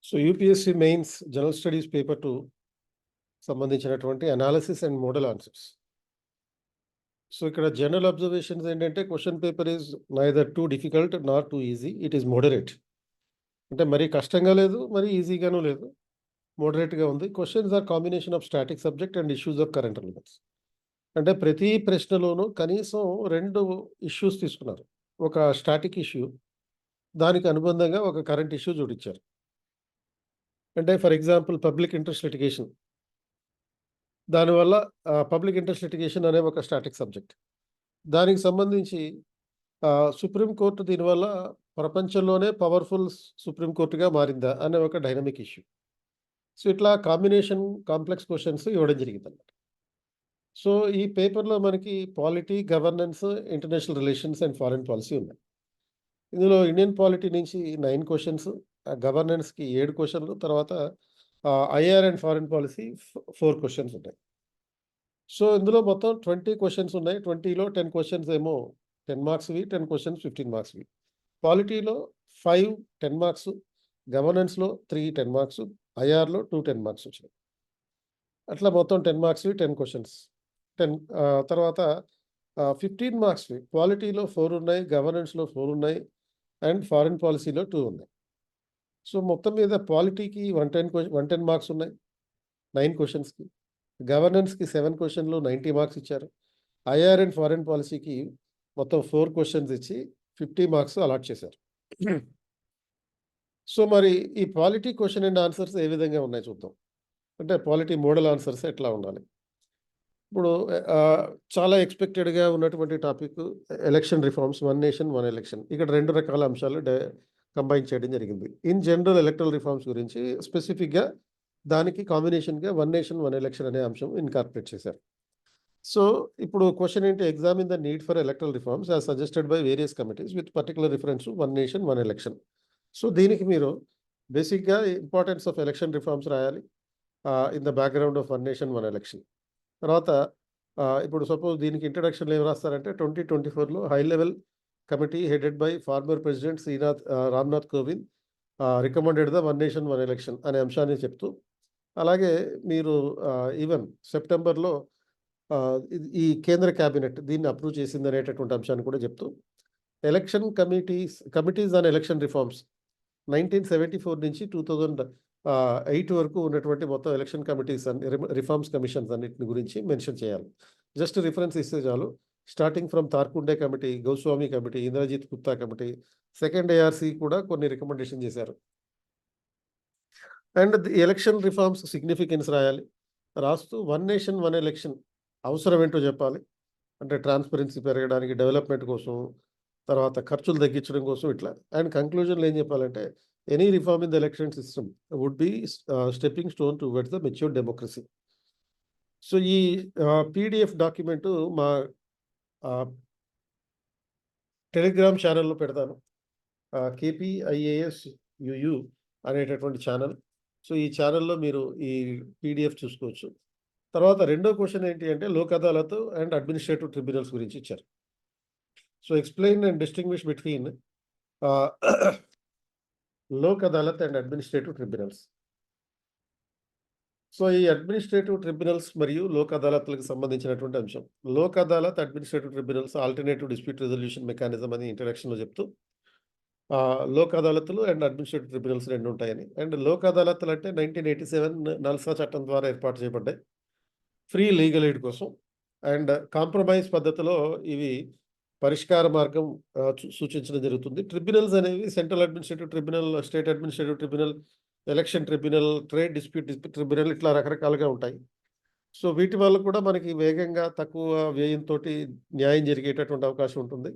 So UPSC mains general studies paper 2 సంబంధించినటువంటి analysis and model answers. So ఇక్కడ general observations ఏంటంటే question paper is neither too difficult not too easy, it is moderate. అంటే మరీ కష్టంగా లేదు, మరీ ఈజీగాను లేదు, మోడరేట్గా ఉంది. Questions are combination of static subject and issues of current relevance. అంటే ప్రతి ప్రశ్నలోనూ కనీసం 2 ఇష్యూస్ తీసుకున్నారు. ఒక స్టాటిక్ ఇష్యూ, దానికి అనుబంధంగా ఒక కరెంట్ ఇష్యూ జోడించారు. అంటే for example public interest litigation, దానివల్ల పబ్లిక్ ఇంట్రెస్ట్ లిటిగేషన్ అనే ఒక స్టాటిక్ సబ్జెక్ట్. దానికి సంబంధించి సుప్రీంకోర్టు దీనివల్ల ప్రపంచంలోనే పవర్ఫుల్ సుప్రీంకోర్టుగా మారిందా అనే ఒక డైనమిక్ ఇష్యూ. సో ఇట్లా కాంబినేషన్ కాంప్లెక్స్ క్వశ్చన్స్ ఇవ్వడం జరిగిందన్నమాట. సో ఈ పేపర్లో మనకి polity, governance, international relations and foreign policy ఉన్నాయి. ఇందులో ఇండియన్ పాలిటీ నుంచి 9 క్వశ్చన్స్, గవర్నెన్స్కి 7 క్వశ్చన్లు, తర్వాత IR and foreign policy 4 questions ఉంటాయి. సో ఇందులో మొత్తం 20 క్వశ్చన్స్ ఉన్నాయి. 20లో 10 క్వశ్చన్స్ ఏమో 10 మార్క్స్వి, 10 క్వశ్చన్స్ 15 మార్క్స్వి. పాలిటీలో 5 10 మార్క్స్, గవర్నెన్స్లో 3 10 మార్క్స్, ఐఆర్లో 2 10 మార్క్స్ వచ్చినాయి. అట్లా మొత్తం 10 మార్క్స్వి 10 క్వశ్చన్స్. తర్వాత 15 మార్క్స్వి పాలిటీలో 4 ఉన్నాయి, గవర్నెన్స్లో 4 ఉన్నాయి అండ్ ఫారెన్ పాలసీలో 2 ఉన్నాయి. సో మొత్తం మీద పాలిటీకి 110 మార్క్స్ ఉన్నాయి 9 క్వశ్చన్స్కి, గవర్నెన్స్కి 7 క్వశ్చన్లు 90 మార్క్స్ ఇచ్చారు, ఐఆర్ అండ్ ఫారెన్ పాలసీకి మొత్తం 4 క్వశ్చన్స్ ఇచ్చి 50 మార్క్స్ అలాట్ చేశారు. సో మరి ఈ పాలిటీ క్వశ్చన్ అండ్ ఆన్సర్స్ ఏ విధంగా ఉన్నాయి చూద్దాం. అంటే పాలిటీ మోడల్ ఆన్సర్స్ ఎట్లా ఉండాలి. ఇప్పుడు చాలా ఎక్స్పెక్టెడ్గా ఉన్నటువంటి topic election reforms, one nation one election. ఇక్కడ 2 రకాల అంశాలు కంబైన్ చేయడం జరిగింది. ఇన్ జనరల్ ఎలక్ట్రల్ రిఫార్మ్స్ గురించి, స్పెసిఫిక్గా దానికి కాంబినేషన్గా వన్ నేషన్ వన్ ఎలక్షన్ అనే అంశం ఇన్కార్పొరేట్ చేశారు. సో ఇప్పుడు క్వశ్చన్ ఏంటి, examine the need for electoral reforms as suggested by various committees with particular reference to one nation one election. So దీనికి మీరు బేసిక్గా ఇంపార్టెన్స్ ఆఫ్ ఎలక్షన్ రిఫార్మ్స్ రాయాలి in the background of one nation one election. తర్వాత ఇప్పుడు suppose దీనికి ఇంట్రడక్షన్లో ఏం రాస్తారంటే 2024లో high level committee headed by former president Ramnath Kovind recommended the one nation one election అనే అంశాన్ని చెప్తూ, అలాగే మీరు ఈవెన్ సెప్టెంబర్లో ఈ కేంద్ర క్యాబినెట్ దీన్ని అప్రూవ్ చేసింది అనేటటువంటి అంశాన్ని కూడా చెప్తూ, election committees on election reforms 1974 నుంచి 2008 వరకు ఉన్నటువంటి మొత్తం ఎలక్షన్ కమిటీస్ రిఫార్మ్స్ కమిషన్స్ అన్నింటిని గురించి మెన్షన్ చేయాలి. జస్ట్ రిఫరెన్స్ ఇస్తే చాలు. Starting from Tarkunde committee, Goswami committee, Indrajit Gupta committee, second ARC కూడా కొన్ని రికమెండేషన్ చేశారు. And the election reforms significance రాయాలి. రాస్తూ వన్ నేషన్ వన్ ఎలక్షన్ అవసరం ఏంటో చెప్పాలి. అంటే ట్రాన్స్పరెన్సీ పెరగడానికి, డెవలప్మెంట్ కోసం, తర్వాత ఖర్చులు తగ్గించడం కోసం ఇట్లా. అండ్ కంక్లూజన్లో ఏం చెప్పాలంటే any reform in the election system would be stepping stone towards the mature democracy. So ఈ పీడిఎఫ్ డాక్యుమెంటు మా టెలిగ్రామ్ ఛానల్లో పెడతాను, KPIAS UU అనేటటువంటి ఛానల్. సో ఈ ఛానల్లో మీరు ఈ పీడిఎఫ్ చూసుకోవచ్చు. తర్వాత రెండో క్వశ్చన్ ఏంటి అంటే Lok Adalat and administrative tribunals గురించి ఇచ్చారు. So explain and distinguish between Lok Adalat and administrative tribunals. So ఈ అడ్మినిస్ట్రేటివ్ ట్రిబ్యునల్స్ మరియు లోక్ అదాలత్లకు సంబంధించినటువంటి అంశం. Lok Adalat, administrative tribunals alternative dispute resolution mechanism అని ఇంట్రడక్షన్లో చెప్తూ, లోక్ అదాలత్లు అండ్ అడ్మినిస్ట్రేటివ్ ట్రిబ్యునల్స్ 2 ఉంటాయని. అండ్ లోక్ అదాలత్లు అంటే 1987 నల్సా చట్టం ద్వారా ఏర్పాటు చేయబడ్డాయి ఫ్రీ లీగల్ ఎయిడ్ కోసం. అండ్ కాంప్రమైజ్ పద్ధతిలో ఇవి పరిష్కార మార్గం సూచించడం జరుగుతుంది. ట్రిబ్యునల్స్ అనేవి central administrative tribunal, state administrative tribunal, election tribunal, trade dispute tribunal, ఇట్లా రకరకాలుగా ఉంటాయి. సో వీటి వల్ల కూడా మనకి వేగంగా తక్కువ వ్యయంతో న్యాయం జరిగేటటువంటి అవకాశం ఉంటుంది.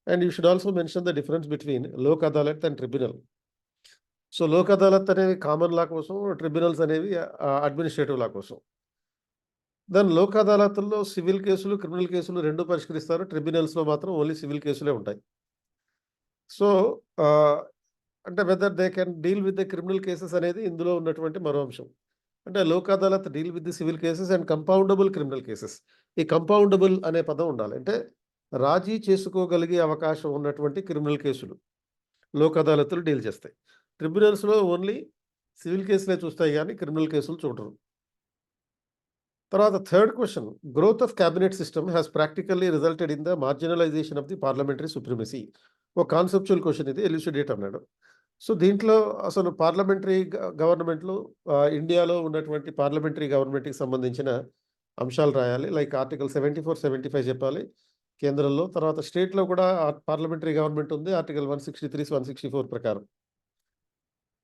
And you should also mention the difference between Lok Adalat and tribunal. So Lok Adalat అనేవి కామన్ లా కోసం, ట్రిబ్యునల్స్ అనేవి అడ్మినిస్ట్రేటివ్ లా కోసం. దాని లోక్ అదాలత్లో సివిల్ కేసులు, క్రిమినల్ కేసులు 2 పరిష్కరిస్తారు. ట్రిబ్యునల్స్లో మాత్రం ఓన్లీ సివిల్ కేసులే ఉంటాయి. సో అంటే whether they can deal with the criminal cases అనేది ఇందులో ఉన్నటువంటి మరో అంశం. అంటే Lok Adalat deal with the civil cases and compoundable criminal cases. ఈ కంపౌండబుల్ అనే పదం ఉండాలి. అంటే రాజీ చేసుకోగలిగే అవకాశం ఉన్నటువంటి క్రిమినల్ కేసులు లోక్ అదాలత్లు డీల్ చేస్తాయి. ట్రిబ్యునల్స్లో ఓన్లీ సివిల్ కేసులే చూస్తాయి గానీ క్రిమినల్ కేసులు చూడరు. తర్వాత third question, growth of cabinet system has practically resulted in the marginalization of the parliamentary supremacy. ఒక కాన్సెప్చువల్ క్వెషన్ ఇది, ఎల్యూసిడేట్ అన్నాడు. సో దీంట్లో అసలు పార్లమెంటరీ గవర్నమెంట్లు ఇండియాలో ఉన్నటువంటి పార్లమెంటరీ గవర్నమెంట్‌కి సంబంధించిన అంశాలు రాయాలి. లైక్ ఆర్టికల్ 74, 75 చెప్పాలి కేంద్రంలో. తర్వాత స్టేట్‌లో కూడా పార్లమెంటరీ గవర్నమెంట్ ఉంది. ఆర్టికల్ 163, 164 ప్రకారం.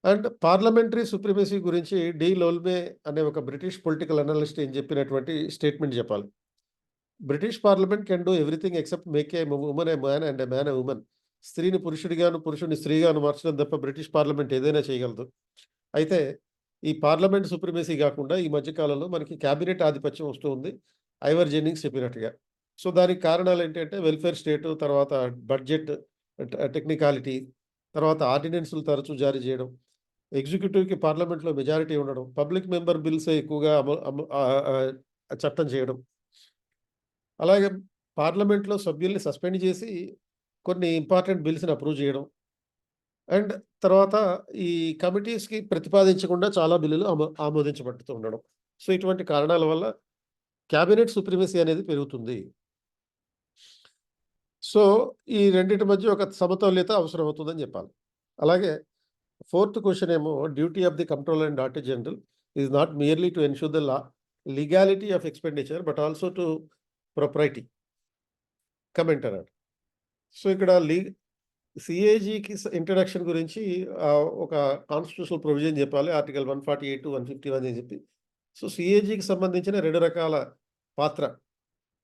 అండ్ పార్లమెంటరీ సుప్రీమసీ గురించి డి లోల్మే అనే ఒక బ్రిటిష్ పొలిటికల్ అనలిస్ట్ ఏం చెప్పినటువంటి స్టేట్మెంట్ చెప్పాలి. British parliament can do everything except make a woman A man and A man A woman. స్త్రీని పురుషుడిగాను, పురుషుడిని స్త్రీగాను మార్చడం తప్ప బ్రిటిష్ పార్లమెంట్ ఏదైనా చేయగలదు. అయితే ఈ పార్లమెంట్ సుప్రీమసీ కాకుండా ఈ మధ్య కాలంలో మనకి క్యాబినెట్ ఆధిపత్యం వస్తూ ఉంది, ఐవర్ జెన్నింగ్స్ చెప్పినట్టుగా. సో దానికి కారణాలు ఏంటంటే వెల్ఫేర్ స్టేటు, తర్వాత బడ్జెట్ టెక్నికాలిటీ, తర్వాత ఆర్డినెన్సులు తరచూ జారీ చేయడం, ఎగ్జిక్యూటివ్‌కి పార్లమెంట్‌లో మెజారిటీ ఉండడం, పబ్లిక్ మెంబర్ బిల్సే ఎక్కువగా చట్టం చేయడం. అలాగే పార్లమెంట్‌లో సభ్యుల్ని సస్పెండ్ చేసి కొన్ని ఇంపార్టెంట్ బిల్స్‌ని అప్రూవ్ చేయడం. అండ్ తర్వాత ఈ కమిటీస్‌కి ప్రతిపాదించకుండా చాలా బిల్లులు ఆమోదించబడుతూ ఉండడం. సో ఇటువంటి కారణాల వల్ల క్యాబినెట్ సుప్రీమసీ అనేది పెరుగుతుంది. సో ఈ రెండిటి మధ్య ఒక సమతౌల్యత అవసరమవుతుందని చెప్పాలి. అలాగే ఫోర్త్ క్వెషన్ ఏమో, duty of the controller and auditor general is not merely to ensure the legality of expenditure but also to propriety. Comment అన్నాడు. సో ఇక్కడ సిఏజీకి ఇంట్రడక్షన్ గురించి ఒక కాన్స్టిట్యూషనల్ ప్రొవిజన్ చెప్పాలి. ఆర్టికల్ 148, 151 అని చెప్పి. సో సిఏజీకి సంబంధించిన 2 రకాల పాత్ర.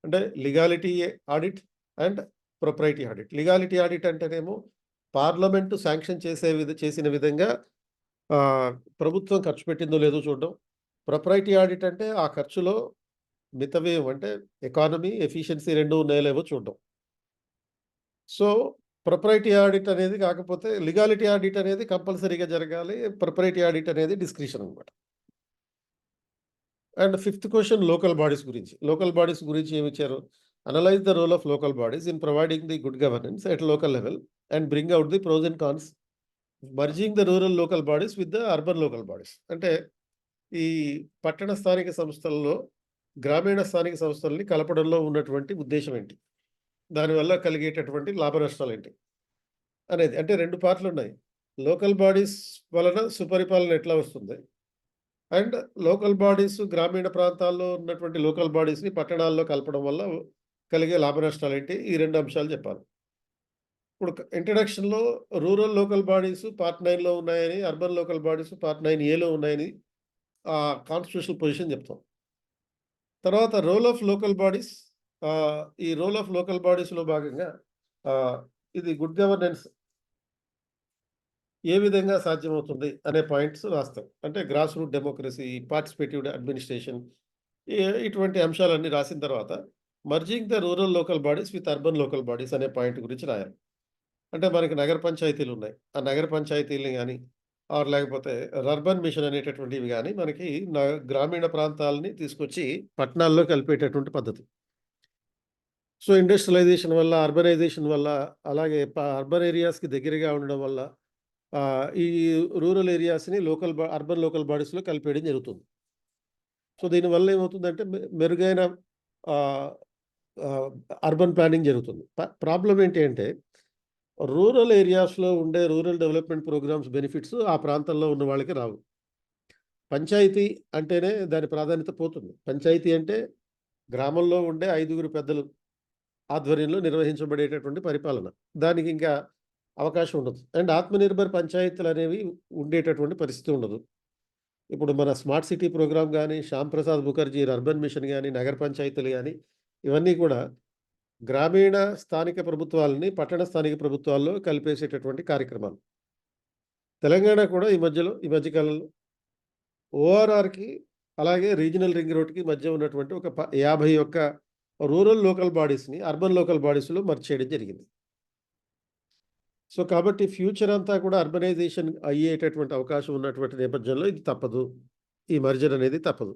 అంటే legality audit and propriety audit. Legality audit అంటేనేమో పార్లమెంటు శాంక్షన్ చేసిన విధంగా ప్రభుత్వం ఖర్చు పెట్టిందో లేదో చూడడం. ప్రొప్రైటీ ఆడిట్ అంటే ఆ ఖర్చులో మితవ్యయం, అంటే ఎకానమీ, ఎఫిషియన్సీ 2 ఉన్నాయో లేవో చూడడం. సో ప్రొప్రైటీ ఆడిట్ అనేది కాకపోతే లీగాలిటీ ఆడిట్ అనేది కంపల్సరీగా జరగాలి. ప్రొప్రైటీ ఆడిట్ అనేది డిస్క్రిషన్ అనమాట. And fifth question local bodies గురించి. లోకల్ బాడీస్ గురించి ఏమిచ్చారు? Analyse the role of local bodies in providing the good governance at local level and bring out the pros and cons merging the rural local bodies with the urban local bodies. అంటే ఈ పట్టణ స్థానిక సంస్థల్లో గ్రామీణ స్థానిక సంస్థల్ని కలపడంలో ఉన్నటువంటి ఉద్దేశం ఏంటి? దానివల్ల కలిగేటటువంటి లాభ నష్టాలు ఏంటి అనేది. అంటే 2 పార్ట్‌లు ఉన్నాయి. లోకల్ బాడీస్ వలన సుపరిపాలన ఎట్లా వస్తుంది? అండ్ లోకల్ బాడీస్ గ్రామీణ ప్రాంతాల్లో ఉన్నటువంటి లోకల్ బాడీస్‌ని పట్టణాల్లో కలపడం వల్ల కలిగే లాభ నష్టాలేంటి? ఈ 2 అంశాలు చెప్పాలి. ఇప్పుడు ఇంట్రడక్షన్‌లో రూరల్ లోకల్ బాడీస్ పార్ట్ 9లో ఉన్నాయని, అర్బన్ లోకల్ బాడీస్ పార్ట్ 9ఏలో ఉన్నాయని కాన్స్టిట్యూషనల్ పొజిషన్ చెప్తాం. తర్వాత రోల్ ఆఫ్ లోకల్ బాడీస్, ఈ రోల్ ఆఫ్ లోకల్ బాడీస్‌లో భాగంగా ఇది గుడ్ గవర్నెన్స్ ఏ విధంగా సాధ్యమవుతుంది అనే పాయింట్స్ రాస్తాం. అంటే grass root democracy, participative administration, ఇటువంటి అంశాలన్నీ రాసిన తర్వాత merging the rural local bodies with urban local bodies అనే పాయింట్ గురించి రాయాలి. అంటే మనకి నగర పంచాయతీలు ఉన్నాయి. ఆ నగర పంచాయతీలని గాని, లేకపోతే అర్బన్ మిషన్ అనేటటువంటివి గాని మనకి గ్రామీణ ప్రాంతాలని తీసుకొచ్చి పట్టణాల్లో కలిపేటటువంటి పద్ధతి. సో ఇండస్ట్రియలైజేషన్ వల్ల, అర్బనైజేషన్ వల్ల, అలాగే అర్బన్ ఏరియాస్‌కి దగ్గరగా ఉండడం వల్ల ఈ రూరల్ ఏరియాస్‌ని అర్బన్ లోకల్ బాడీస్‌లో కలిపేయడం జరుగుతుంది. సో దీనివల్ల ఏమవుతుందంటే మెరుగైన ఆహ్, ఆహ్, అర్బన్ ప్లానింగ్ జరుగుతుంది. ప్రాబ్లమ్ ఏంటి అంటే రూరల్ ఏరియాస్‌లో ఉండే రూరల్ డెవలప్‌మెంట్ ప్రోగ్రామ్స్ బెనిఫిట్స్ ఆ ప్రాంతంలో ఉన్న వాళ్ళకి రావు. పంచాయతీ అంటేనే దాని ప్రాధాన్యత పోతుంది. పంచాయతీ అంటే గ్రామంలో ఉండే 5గురు పెద్దలు ఆధ్వర్యంలో నిర్వహించబడేటటువంటి పరిపాలన. దానికి ఇంకా అవకాశం ఉండదు. అండ్ ఆత్మనిర్భర్ పంచాయతీలనేవి ఉండేటటువంటి పరిస్థితి ఉండదు. ఇప్పుడు మన స్మార్ట్ సిటీ ప్రోగ్రామ్ గాని, శ్యామ్ ప్రసాద్ ముఖర్జీ అర్బన్ మిషన్ గాని, నగర పంచాయతీలు గాని, ఇవన్నీ కూడా గ్రామీణ స్థానిక ప్రభుత్వాలని పట్టణ స్థానిక ప్రభుత్వాల్లో కలిపేసేటటువంటి కార్యక్రమాలు. తెలంగాణ కూడా ఈ మధ్య కాలంలో ఓఆర్ఆర్‌కి అలాగే రీజనల్ రింగ్ రోడ్‌కి మధ్య ఉన్నటువంటి ఒక 51 రూరల్ లోకల్ బాడీస్‌ని అర్బన్ లోకల్ బాడీస్‌లో మర్జ్ చేయడం జరిగింది. సో కాబట్టి ఫ్యూచర్ అంతా కూడా అర్బనైజేషన్ అయ్యేటటువంటి అవకాశం ఉన్నటువంటి నేపథ్యంలో ఇది తప్పదు. ఈ మర్జర్ అనేది తప్పదు.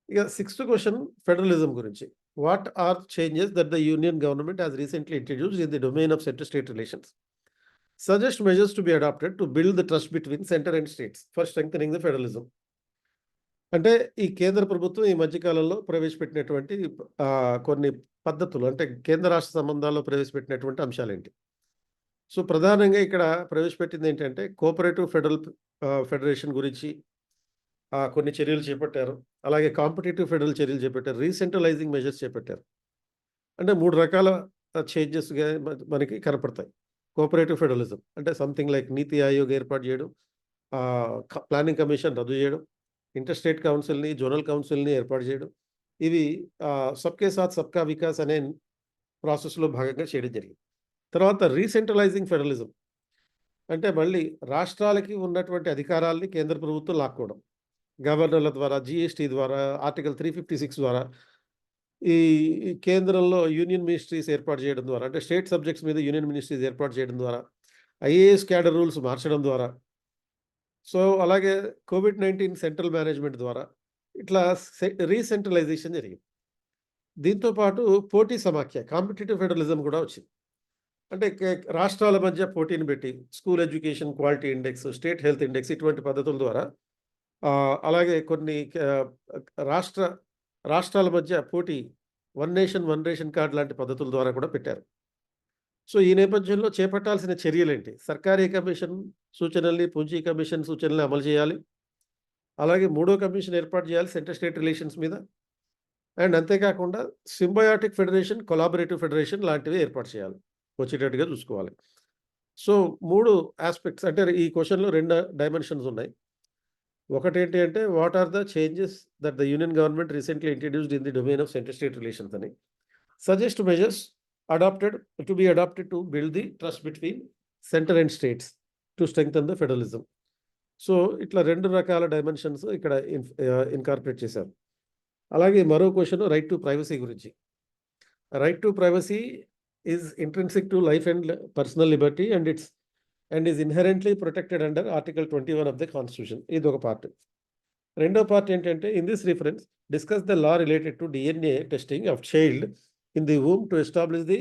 ఇక సిక్స్త్ క్వెషన్ ఫెడరలిజం గురించి. What are changes that the union government has recently introduced in the domain of centre state relations? Suggest measures to be adopted to build the trust between center and states for strengthening the federalism. అంటే ఈ కేంద్ర ప్రభుత్వం ఈ మధ్య కాలంలో ప్రవేశపెట్టినటువంటి కొన్ని పద్ధతులు అంటే కేంద్ర రాష్ట్ర సంబంధాల్లో ప్రవేశపెట్టినటువంటి అంశాలేంటి? సో, ప్రధానంగా ఇక్కడ ప్రవేశపెట్టింది ఏంటంటే కోఆపరేటివ్ ఫెడరేషన్ గురించి కొన్ని చర్యలు చేపట్టారు. అలాగే కాంపిటీటివ్ ఫెడరల్ చర్యలు చేపట్టారు. రీసెంట్రలైజింగ్ మెజర్స్ చేపట్టారు. అంటే 3 రకాల చేంజెస్‌గా మనకి కనపడతాయి. కోఆపరేటివ్ ఫెడరలిజం అంటే సంథింగ్ లైక్ నీతి ఆయోగ్ ఏర్పాటు చేయడం, ప్లానింగ్ కమిషన్ రద్దు చేయడం, ఇంటర్ స్టేట్ కౌన్సిల్‌ని, జోనల్ కౌన్సిల్‌ని ఏర్పాటు చేయడం. ఇవి సబ్‌కే సాత్ సబ్‌కా వికాస్ అనే ప్రాసెస్‌లో భాగంగా చేయడం జరిగింది. తర్వాత రీసెంట్రలైజింగ్ ఫెడరలిజం అంటే మళ్ళీ రాష్ట్రాలకి ఉన్నటువంటి అధికారాల్ని కేంద్ర ప్రభుత్వం లాక్కోవడం. గవర్నర్ల ద్వారా, జీఎస్టీ ద్వారా, ఆర్టికల్ 356 ద్వారా ఈ ఈ కేంద్రంలో యూనియన్ మినిస్ట్రీస్ ఏర్పాటు చేయడం ద్వారా అంటే స్టేట్ సబ్జెక్ట్స్ మీద యూనియన్ మినిస్ట్రీస్ ఏర్పాటు చేయడం ద్వారా, ఐఏఎస్ క్యాడర్ రూల్స్ మార్చడం ద్వారా, సో అలాగే కోవిడ్-19 సెంట్రల్ మేనేజ్మెంట్ ద్వారా ఇట్లా రీసెంట్రలైజేషన్ జరిగింది. దీంతో పాటు పోటీ సమాఖ్య కాంపిటీటివ్ ఫెడరలిజం కూడా వచ్చింది. అంటే రాష్ట్రాల మధ్య పోటీని పెట్టి school education quality index, state health index ఇటువంటి పద్ధతుల ద్వారా అలాగే కొన్ని రాష్ట్రాల మధ్య పోటీ one nation, one ration card లాంటి పద్ధతుల ద్వారా కూడా పెట్టారు. సో, ఈ నేపథ్యంలో చేపట్టాల్సిన చర్యలేంటి? సర్కారీ కమిషన్ సూచనల్ని, పూంజీ కమిషన్ సూచనల్ని అమలు చేయాలి. అలాగే మూడో కమిషన్ ఏర్పాటు చేయాలి సెంటర్ స్టేట్ రిలేషన్స్ మీద. అండ్ అంతేకాకుండా సింబయాటిక్ ఫెడరేషన్, కొలాబరేటివ్ ఫెడరేషన్ లాంటివి ఏర్పాటు చేయాలి. వచ్చేటట్టుగా చూసుకోవాలి. సో, 3 యాస్పెక్ట్స్ అంటే ఈ క్వెషన్‌లో 2 డైమెన్షన్స్ ఉన్నాయి. ఒకటేంటి అంటే what are the changes that the union government recently introduced in the domain of centre state relations అని. Suggest measures adapted to build the trust between centre and states to strengthen the federalism. So, ఇట్లా 2 రకాల dimensions ఇక్కడ incorporate చేశారు. అలాగే మరో question right to privacy గురించి. Right to privacy is intrinsic to life and personal liberty and is inherently protected under article 21 of the constitution. ఇది ఒక part. రెండో పార్ట్ ఏంటంటే in this reference discuss the law related to DNA testing of child in the womb to establish the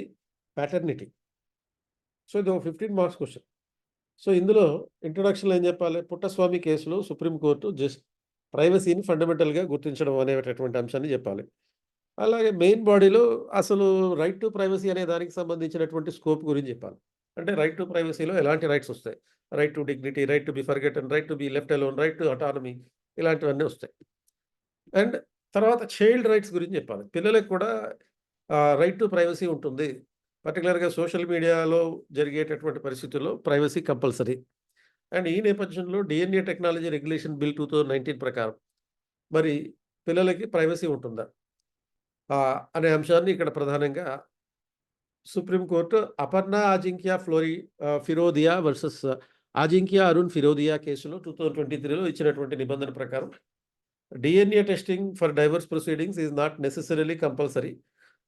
paternity. So, ఇది ఒక 15 marks question. So, ఇందులో ఇంట్రొడక్షన్‌లో ఏం చెప్పాలి? పుట్టస్వామి కేసులో సుప్రీంకోర్టు ప్రైవసీని ఫండమెంటల్‌గా గుర్తించడం అనేటటువంటి అంశాన్ని చెప్పాలి. అలాగే మెయిన్ బాడీలో అసలు రైట్ టు ప్రైవసీ అనే దానికి సంబంధించినటువంటి స్కోప్ గురించి చెప్పాలి. అంటే రైట్ టు ప్రైవసీలో ఎలాంటి రైట్స్ వస్తాయి? Right to dignity, right to be forgotten, right to be left alone, right to autonomy ఇలాంటివన్నీ వస్తాయి. అండ్ తర్వాత చైల్డ్ రైట్స్ గురించి చెప్పాలి. పిల్లలకు కూడా రైట్ టు ప్రైవసీ ఉంటుంది. పర్టిక్యులర్‌గా సోషల్ మీడియాలో జరిగేటటువంటి పరిస్థితుల్లో ప్రైవసీ కంపల్సరీ. అండ్ ఈ నేపథ్యంలో DNA టెక్నాలజీ రెగ్యులేషన్ బిల్ 2019 ప్రకారం మరి పిల్లలకి ప్రైవసీ ఉంటుందా? అనే అంశాన్ని ఇక్కడ ప్రధానంగా సుప్రీంకోర్టు అపర్ణ అజింక్య ఫిరోదియా వర్సెస్ అజింక్య అరుణ్ ఫిరోదియా కేసులో 2023లో ఇచ్చినటువంటి నిబంధన ప్రకారం DNA testing for divorce proceedings is not necessarily compulsory.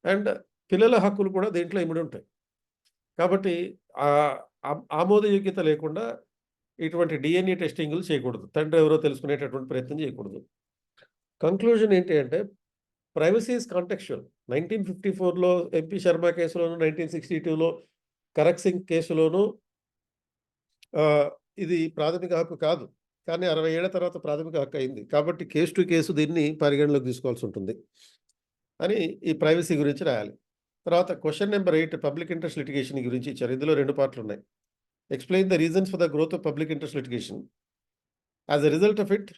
And పిల్లల హక్కులు కూడా దీంట్లో ఇమిడి ఉంటాయి. కాబట్టి ఆమోదయోగ్యత లేకుండా ఇటువంటి DNA టెస్టింగ్‌లు చేయకూడదు. తండ్రి ఎవరో తెలుసుకునేటటువంటి ప్రయత్నం చేయకూడదు. కంక్లూజన్ ఏంటి అంటే ప్రైవసీ ఈజ్ కాంటెక్చువల్. 1954లో ఎంపీ శర్మ కేసులోను, 1962లో కరక్ సింగ్ కేసులోను ఇది ప్రాథమిక హక్కు కాదు. కానీ 60 ఏళ్ల తర్వాత ప్రాథమిక హక్కు అయింది. కాబట్టి కేస్ టు కేసు దీన్ని పరిగణలోకి తీసుకోవాల్సి ఉంటుంది అని ఈ ప్రైవసీ గురించి రాయాలి. తర్వాత question number 8 public interest litigation గురించి ఇచ్చారు. ఇందులో 2 పార్ట్‌లు ఉన్నాయి. Explain the reasons for the growth of public interest litigation. As a result of it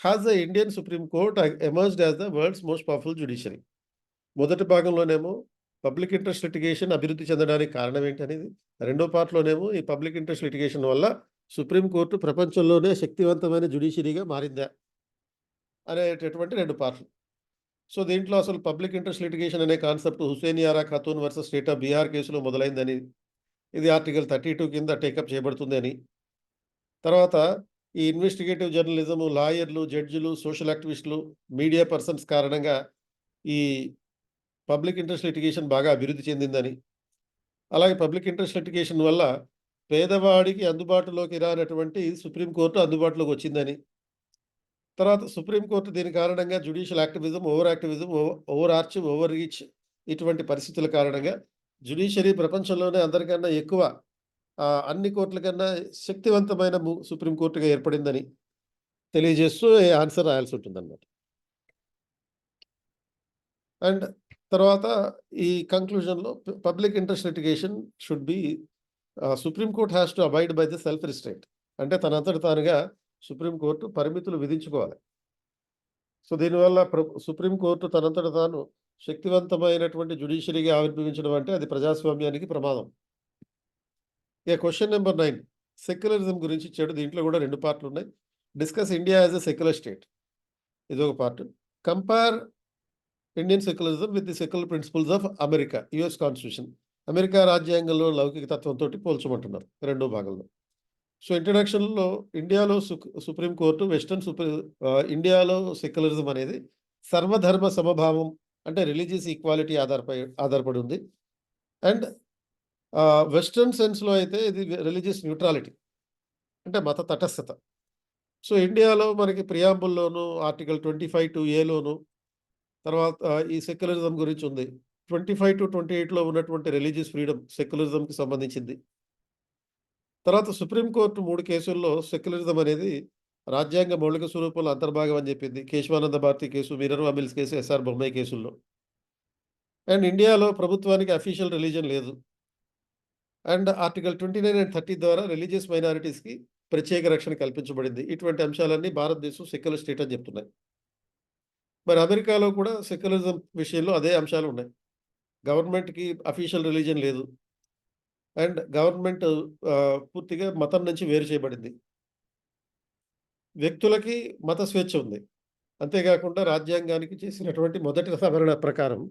has the Indian Supreme Court emerged as the world's most powerful judiciary. మొదటి భాగంలోనేమో public interest litigation అభివృద్ధి చెందడానికి కారణం ఏంటనేది, రెండో పార్ట్‌లోనేమో ఈ పబ్లిక్ ఇంట్రెస్ట్ లిటిగేషన్ వల్ల supreme court ప్రపంచంలోనే శక్తివంతమైన జ్యుడిషియరీగా మారిందా అనేటటువంటి 2 పార్ట్‌లు. సో, దీంట్లో అసలు పబ్లిక్ ఇంట్రెస్ట్ లిటిగేషన్ అనే concept Hussain Yaara Khatoon versus state of Bihar కేసులో మొదలైందని, ఇది ఆర్టికల్ 32 కింద టేకప్ చేయబడుతుంది అని, తర్వాత ఈ ఇన్వెస్టిగేటివ్ జర్నలిజము, లాయర్లు, జడ్జిలు, సోషల్ యాక్టివిస్టులు, మీడియా పర్సన్స్ కారణంగా ఈ పబ్లిక్ ఇంట్రెస్ట్ లిటిగేషన్ బాగా అభివృద్ధి చెందిందని, అలాగే పబ్లిక్ ఇంట్రెస్ట్ లిటిగేషన్ వల్ల పేదవాడికి అందుబాటులోకి రానటువంటి సుప్రీంకోర్టు అందుబాటులోకి వచ్చిందని, తర్వాత సుప్రీంకోర్టు దీని కారణంగా judicial activism, over arch, over reach ఇటువంటి పరిస్థితుల కారణంగా జ్యుడిషియరీ ప్రపంచంలోనే అందరికన్నా ఎక్కువ అన్ని కోర్టుల కన్నా శక్తివంతమైన సుప్రీం కోర్టుగా ఏర్పడిందని తెలియజేస్తూ ఆన్సర్ రాయాల్సి ఉంటుందన్నమాట. అండ్ తర్వాత ఈ కంక్లూజన్‌లో public interest litigation should be supreme court has to abide by the self restraint. అంటే తనంతట తానుగా సుప్రీం కోర్టు పరిమితులు విధించుకోవాలి. సో దీనివల్ల సుప్రీం కోర్టు తనంతట తాను శక్తివంతమైనటువంటి జ్యుడిషియరీగా ఆవిర్భవించడం అంటే అది ప్రజాస్వామ్యానికి ప్రమాదం. క్వెషన్ నెంబర్ 9 సెక్యులరిజం గురించి ఇచ్చాడు. దీంట్లో కూడా 2 పార్ట్‌లున్నాయి. Discuss India as a secular state. ఇదొక part. Compare Indian secularism with the secular principles of America, US constitution. America రాజ్యాంగంలో లౌకిక తత్వంతోటి పోల్చమంటున్నారు రెండో భాగంలో. సో ఇంట్రడక్షన్‌లో ఇండియాలో సుప్రీం కోర్టు ఇండియాలో సెక్యులరిజం అనేది సర్వధర్మ సమభావం అంటే రిలీజియస్ ఈక్వాలిటీ ఆధారపడి ఉంది. అండ్ వెస్టర్న్ సెన్స్‌లో అయితే ఇది రిలీజియస్ న్యూట్రాలిటీ అంటే మత తటస్థత. సో ఇండియాలో మనకి ప్రియాంబుల్‌లోను ఆర్టికల్ 25(2)A తర్వాత ఈ సెక్యులరిజం గురించి ఉంది. 25-28లో ఉన్నటువంటి రిలీజియస్ ఫ్రీడమ్ సెక్యులరిజంకి సంబంధించింది. తర్వాత సుప్రీం కోర్టు 3 కేసుల్లో సెక్యులరిజం అనేది రాజ్యాంగ మౌలిక స్వరూపంలో అంతర్భాగం అని చెప్పింది. కేశవానంద భారతి కేసు, మినర్వా మిల్స్ కేసు, ఎస్ఆర్ బొమ్మాయి కేసుల్లో. అండ్ ఇండియాలో ప్రభుత్వానికి అఫీషియల్ రిలీజియన్ లేదు. అండ్ ఆర్టికల్ 29 అండ్ 30 ద్వారా రిలీజియస్ మైనారిటీస్‌కి ప్రత్యేక రక్షణ కల్పించబడింది. ఇటువంటి అంశాలన్నీ భారతదేశం సెక్యులర్ స్టేట్ అని చెప్తున్నాయి. మరి అమెరికాలో కూడా సెక్యులరిజం విషయంలో అదే అంశాలు ఉన్నాయి. గవర్నమెంట్‌కి అఫీషియల్ రిలీజియన్ లేదు. అండ్ గవర్నమెంట్ పూర్తిగా మతం నుంచి వేరు చేయబడింది. వ్యక్తులకి మత స్వేచ్ఛ ఉంది. అంతేకాకుండా రాజ్యాంగానికి చేసినటువంటి మొదటి సవరణ ప్రకారం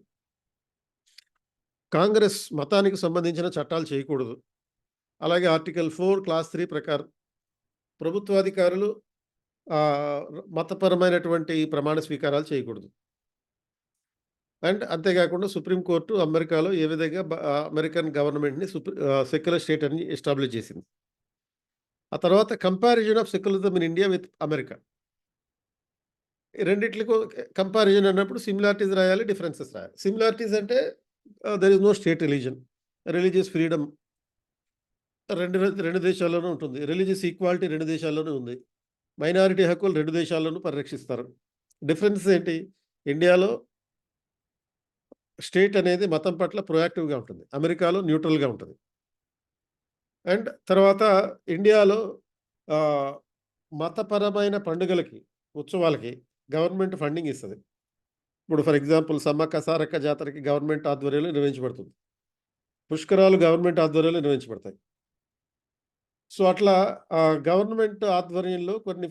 కాంగ్రెస్ మతానికి సంబంధించిన చట్టాలు చేయకూడదు. అలాగే ఆర్టికల్ 4 క్లాస్ 3 ప్రకారం ప్రభుత్వాధికారులు మతపరమైనటువంటి ప్రమాణ స్వీకారాలు చేయకూడదు. అండ్ అంతేకాకుండా సుప్రీం కోర్టు అమెరికాలో ఏ విధంగా అమెరికన్ గవర్నమెంట్‌ని సెక్యులర్ స్టేట్ అని ఎస్టాబ్లిష్ చేసింది. ఆ తర్వాత comparison of secularism in India with America. రెండిట్లకు కంపారిజన్ అన్నప్పుడు సిమిలారిటీస్ రాయాలి, డిఫరెన్సెస్ రాయాలి. సిమిలారిటీస్ అంటే there is no state religion. Religious freedom రెండు దేశాల్లోనూ ఉంటుంది. రిలీజియస్ ఈక్వాలిటీ 2 దేశాల్లోనూ ఉంది. మైనారిటీ హక్కులు 2 దేశాల్లోనూ పరిరక్షిస్తారు. డిఫరెన్స్ ఏంటి? ఇండియాలో స్టేట్ అనేది మతం పట్ల ప్రొయాక్టివ్‌గా ఉంటుంది. అమెరికాలో న్యూట్రల్‌గా ఉంటుంది. అండ్ తర్వాత ఇండియాలో మతపరమైన పండుగలకి, ఉత్సవాలకి గవర్నమెంట్ ఫండింగ్ ఇస్తది. ఇప్పుడు ఫర్ ఎగ్జాంపుల్ సమ్మక్క సారక్క జాతరకి గవర్నమెంట్ ఆధ్వర్యంలో నిర్వహించబడుతుంది. పుష్కరాలు గవర్నమెంట్ ఆధ్వర్యంలో నిర్వహించబడతాయి. సో అట్లా గవర్నమెంట్ ఆధ్వర్యంలో కొన్ని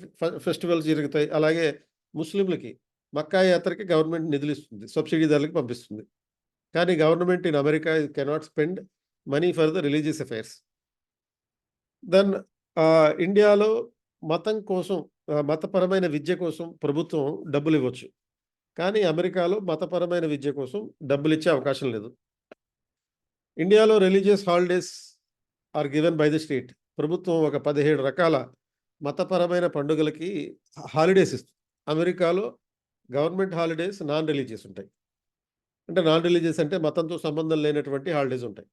ఫెస్టివల్స్ జరుగుతాయి. అలాగే ముస్లింలకి మక్కా యాత్రకి గవర్నమెంట్ నిధులిస్తుంది. సబ్సిడీదారులకి పంపిస్తుంది. కానీ government in America cannot spend money for the religious affairs. Then ఇండియాలో మతం కోసం మతపరమైన విద్య కోసం ప్రభుత్వం డబ్బులివ్వచ్చు. కానీ అమెరికాలో మతపరమైన విద్య కోసం డబ్బులిచ్చే అవకాశం లేదు. ఇండియాలో religious holidays are given by the state. ప్రభుత్వం ఒక 17 రకాల మతపరమైన పండుగలకి హాలిడేస్ ఇస్తుంది. అమెరికాలో గవర్నమెంట్ హాలిడేస్ నాన్ రిలీజియస్ ఉంటాయి. అంటే నాన్ రిలీజియస్ అంటే మతంతో సంబంధం లేనటువంటి హాలిడేస్ ఉంటాయి.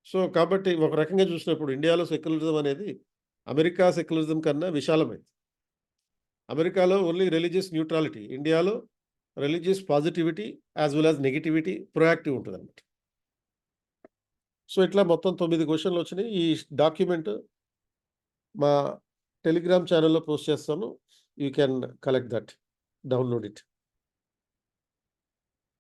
సో కాబట్టి ఒక రకంగా చూసినప్పుడు ఇండియాలో సెక్యులరిజం అనేది అమెరికా సెక్యులరిజం కన్నా విశాలమైంది. అమెరికాలో ఓన్లీ రిలీజియస్ న్యూట్రాలిటీ. ఇండియాలో religious positivity as well as negativity proactive ఉంటుందన్నమాట. సో ఇట్లా మొత్తం 9 క్వెషన్‌లు వచ్చినాయి. ఈ డాక్యుమెంట్ మా టెలిగ్రామ్ ఛానెల్‌లో పోస్ట్ చేస్తాను. You can collect that. Download it.